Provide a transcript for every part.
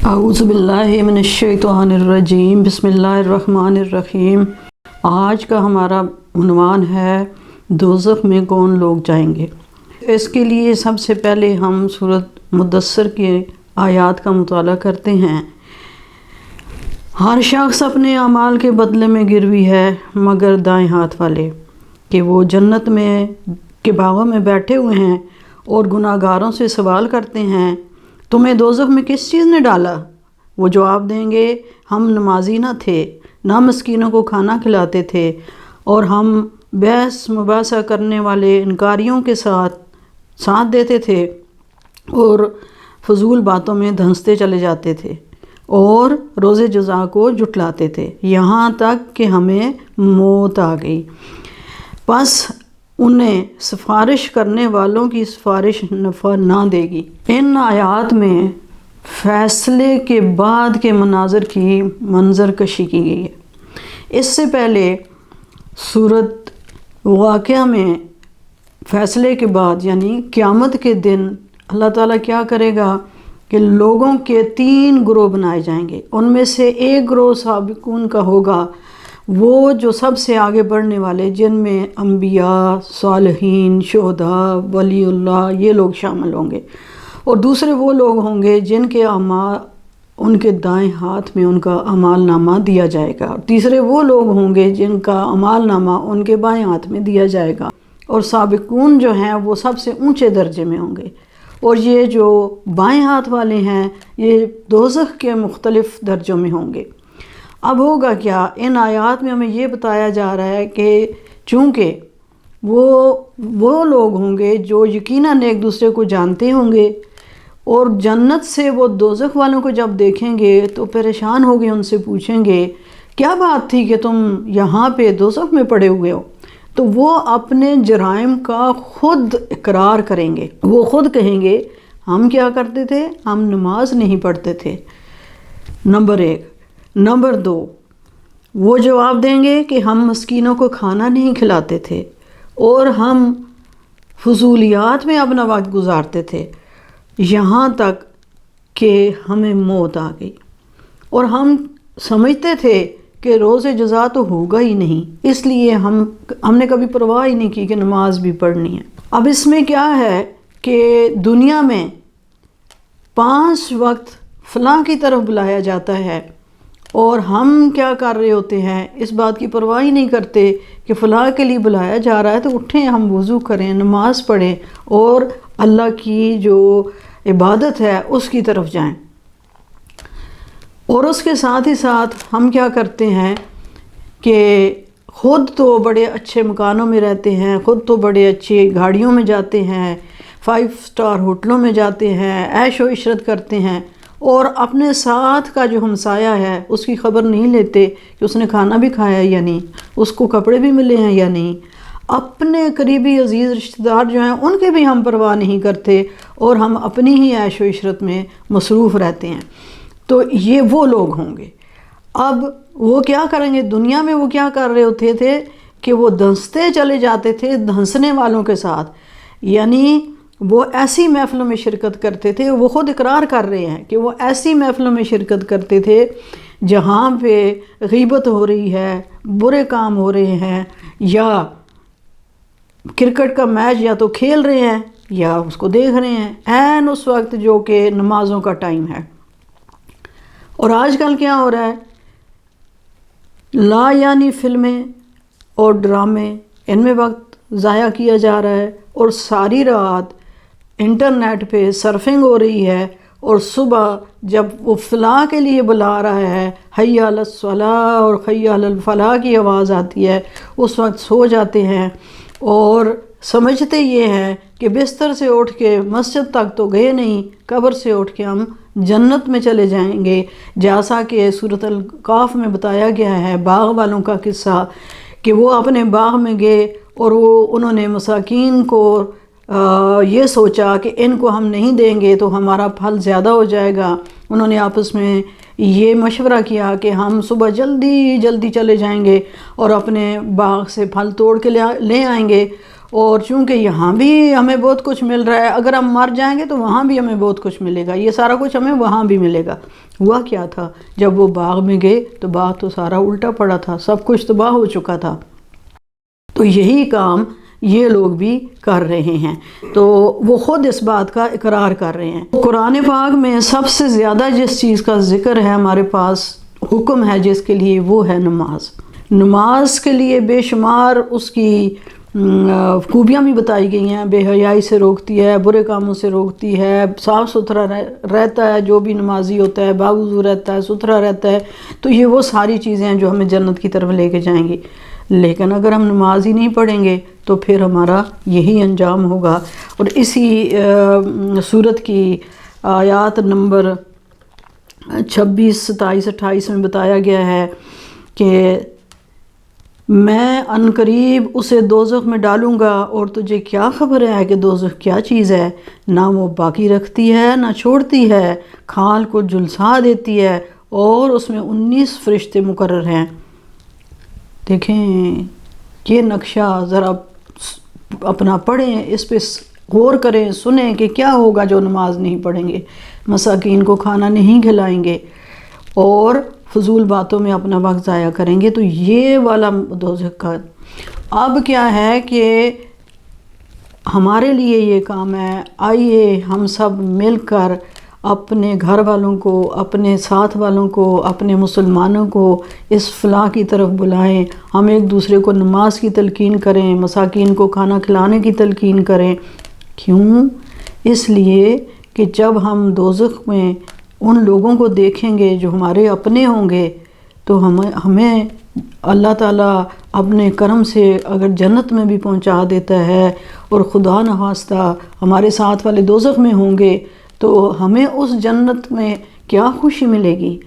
اعوذ باللہ من الشیطان الرجیم، بسم اللہ الرحمن الرحیم۔ آج کا ہمارا عنوان ہے دوزخ میں کون لوگ جائیں گے۔ اس کے لیے سب سے پہلے ہم سورۃ مدثر کے آیات کا مطالعہ کرتے ہیں۔ ہر شخص اپنے اعمال کے بدلے میں گروی ہے مگر دائیں ہاتھ والے، کہ وہ جنت میں کے باغوں میں بیٹھے ہوئے ہیں اور گناہ گاروں سے سوال کرتے ہیں، تمہیں دوزخ میں کس چیز نے ڈالا؟ وہ جواب دیں گے، ہم نمازی نہ تھے، نہ مسکینوں کو کھانا کھلاتے تھے، اور ہم بحث مباحثہ کرنے والے انکاریوں کے ساتھ دیتے تھے اور فضول باتوں میں دھنستے چلے جاتے تھے اور روز جزا کو جھٹلاتے تھے، یہاں تک کہ ہمیں موت آ گئی۔ پس انہیں سفارش کرنے والوں کی سفارش نفع نہ دے گی۔ ان آیات میں فیصلے کے بعد کے مناظر کی منظر کشی کی گئی ہے۔ اس سے پہلے سورۃ واقعہ میں فیصلے کے بعد یعنی قیامت کے دن اللہ تعالیٰ کیا کرے گا کہ لوگوں کے 3 گروہ بنائے جائیں گے۔ ان میں سے ایک گروہ سابقون کا ہوگا، وہ جو سب سے آگے بڑھنے والے، جن میں انبیاء، صالحین، شہداء، ولی اللہ یہ لوگ شامل ہوں گے، اور دوسرے وہ لوگ ہوں گے جن کے اعمال ان کے دائیں ہاتھ میں ان کا اعمال نامہ دیا جائے گا، اور تیسرے وہ لوگ ہوں گے جن کا اعمال نامہ ان کے بائیں ہاتھ میں دیا جائے گا۔ اور سابقون جو ہیں وہ سب سے اونچے درجے میں ہوں گے، اور یہ جو بائیں ہاتھ والے ہیں یہ دوزخ کے مختلف درجوں میں ہوں گے۔ اب ہوگا کیا؟ ان آیات میں ہمیں یہ بتایا جا رہا ہے کہ چونکہ وہ لوگ ہوں گے جو یقیناً ایک دوسرے کو جانتے ہوں گے، اور جنت سے وہ دوزخ والوں کو جب دیکھیں گے تو پریشان ہو گے، ان سے پوچھیں گے کیا بات تھی کہ تم یہاں پہ دوزخ میں پڑے ہوئے ہو؟ تو وہ اپنے جرائم کا خود اقرار کریں گے، وہ خود کہیں گے ہم کیا کرتے تھے، ہم نماز نہیں پڑھتے تھے، نمبر 1۔ نمبر 2، وہ جواب دیں گے کہ ہم مسکینوں کو کھانا نہیں کھلاتے تھے اور ہم فضولیات میں اپنا وقت گزارتے تھے، یہاں تک کہ ہمیں موت آ گئی، اور ہم سمجھتے تھے کہ روز جزا تو ہوگا ہی نہیں، اس لیے ہم نے کبھی پرواہ ہی نہیں کی کہ نماز بھی پڑھنی ہے۔ اب اس میں کیا ہے کہ دنیا میں 5 وقت فلاں کی طرف بلایا جاتا ہے، اور ہم کیا کر رہے ہوتے ہیں، اس بات کی پرواہ ہی نہیں کرتے کہ فلاں کے لیے بلایا جا رہا ہے تو اٹھیں، ہم وضو کریں، نماز پڑھیں اور اللہ کی جو عبادت ہے اس کی طرف جائیں۔ اور اس کے ساتھ ہی ساتھ ہم کیا کرتے ہیں کہ خود تو بڑے اچھے مکانوں میں رہتے ہیں، خود تو بڑے اچھی گاڑیوں میں جاتے ہیں، 5 اسٹار ہوٹلوں میں جاتے ہیں، عیش و عشرت کرتے ہیں، اور اپنے ساتھ کا جو ہمسایہ ہے اس کی خبر نہیں لیتے کہ اس نے کھانا بھی کھایا یا نہیں، اس کو کپڑے بھی ملے ہیں یا نہیں۔ اپنے قریبی عزیز رشتہ دار جو ہیں ان کے بھی ہم پرواہ نہیں کرتے، اور ہم اپنی ہی عیش و عشرت میں مصروف رہتے ہیں۔ تو یہ وہ لوگ ہوں گے۔ اب وہ کیا کریں گے؟ دنیا میں وہ کیا کر رہے ہوتے تھے کہ وہ دھنستے چلے جاتے تھے دھنسنے والوں کے ساتھ، یعنی وہ ایسی محفلوں میں شرکت کرتے تھے، وہ خود اقرار کر رہے ہیں کہ وہ ایسی محفلوں میں شرکت کرتے تھے جہاں پہ غیبت ہو رہی ہے، برے کام ہو رہے ہیں، یا کرکٹ کا میچ یا تو کھیل رہے ہیں یا اس کو دیکھ رہے ہیں عین اس وقت جو کہ نمازوں کا ٹائم ہے۔ اور آج کل کیا ہو رہا ہے؟ لا یعنی فلمیں اور ڈرامے، ان میں وقت ضائع کیا جا رہا ہے، اور ساری رات انٹرنیٹ پہ سرفنگ ہو رہی ہے، اور صبح جب وہ فلاح کے لیے بلا رہا ہے، حی علی الصلاۃ اور حی علی الفلاح کی آواز آتی ہے، اس وقت سو جاتے ہیں، اور سمجھتے یہ ہیں کہ بستر سے اٹھ کے مسجد تک تو گئے نہیں، قبر سے اٹھ کے ہم جنت میں چلے جائیں گے، جیسا کہ سورۃ الکہف میں بتایا گیا ہے باغ والوں کا قصہ، کہ وہ اپنے باغ میں گئے اور انہوں نے مساکین کو یہ سوچا کہ ان کو ہم نہیں دیں گے تو ہمارا پھل زیادہ ہو جائے گا۔ انہوں نے آپس میں یہ مشورہ کیا کہ ہم صبح جلدی چلے جائیں گے اور اپنے باغ سے پھل توڑ کے لے آئیں گے، اور چونکہ یہاں بھی ہمیں بہت کچھ مل رہا ہے، اگر ہم مر جائیں گے تو وہاں بھی ہمیں بہت کچھ ملے گا، یہ سارا کچھ ہمیں وہاں بھی ملے گا۔ ہوا کیا تھا، جب وہ باغ میں گئے تو باغ تو سارا الٹا پڑا تھا، سب کچھ تباہ ہو چکا تھا۔ تو یہی کام یہ لوگ بھی کر رہے ہیں، تو وہ خود اس بات کا اقرار کر رہے ہیں۔ قرآن پاک میں سب سے زیادہ جس چیز کا ذکر ہے ہمارے پاس، حکم ہے جس کے لیے، وہ ہے نماز۔ نماز کے لیے بے شمار اس کی خوبیاں بھی بتائی گئی ہیں، بے حیائی سے روکتی ہے، برے کاموں سے روکتی ہے، صاف ستھرا رہتا ہے، جو بھی نمازی ہوتا ہے باوضو رہتا ہے، ستھرا رہتا ہے۔ تو یہ وہ ساری چیزیں ہیں جو ہمیں جنت کی طرف لے کے جائیں گی۔ لیکن اگر ہم نماز ہی نہیں پڑھیں گے تو پھر ہمارا یہی انجام ہوگا۔ اور اسی سورت کی آیات نمبر 26، 27، 28 میں بتایا گیا ہے کہ میں عنقریب اسے دوزخ میں ڈالوں گا، اور تجھے کیا خبر ہے کہ دوزخ کیا چیز ہے؟ نہ وہ باقی رکھتی ہے نہ چھوڑتی ہے، کھال کو جھلسا دیتی ہے، اور اس میں 19 فرشتے مقرر ہیں۔ دیکھیں یہ نقشہ ذرا اپنا پڑھیں، اس پہ غور کریں، سنیں کہ کیا ہوگا جو نماز نہیں پڑھیں گے، مساکین کو کھانا نہیں کھلائیں گے اور فضول باتوں میں اپنا وقت ضائع کریں گے، تو یہ والا دوزخ کا۔ اب کیا ہے کہ ہمارے لیے یہ کام ہے، آئیے ہم سب مل کر اپنے گھر والوں کو، اپنے ساتھ والوں کو، اپنے مسلمانوں کو اس فلاح کی طرف بلائیں، ہم ایک دوسرے کو نماز کی تلقین کریں، مساکین کو کھانا کھلانے کی تلقین کریں۔ کیوں؟ اس لیے کہ جب ہم دوزخ میں ان لوگوں کو دیکھیں گے جو ہمارے اپنے ہوں گے، تو ہمیں اللہ تعالیٰ اپنے کرم سے اگر جنت میں بھی پہنچا دیتا ہے، اور خدا نخواستہ ہمارے ساتھ والے دوزخ میں ہوں گے، تو ہمیں اس جنت میں کیا خوشی ملے گی۔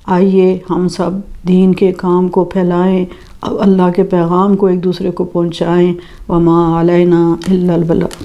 آئیے ہم سب دین کے کام کو پھیلائیں، اللہ کے پیغام کو ایک دوسرے کو پہنچائیں۔ وما علینا الا البلاغ۔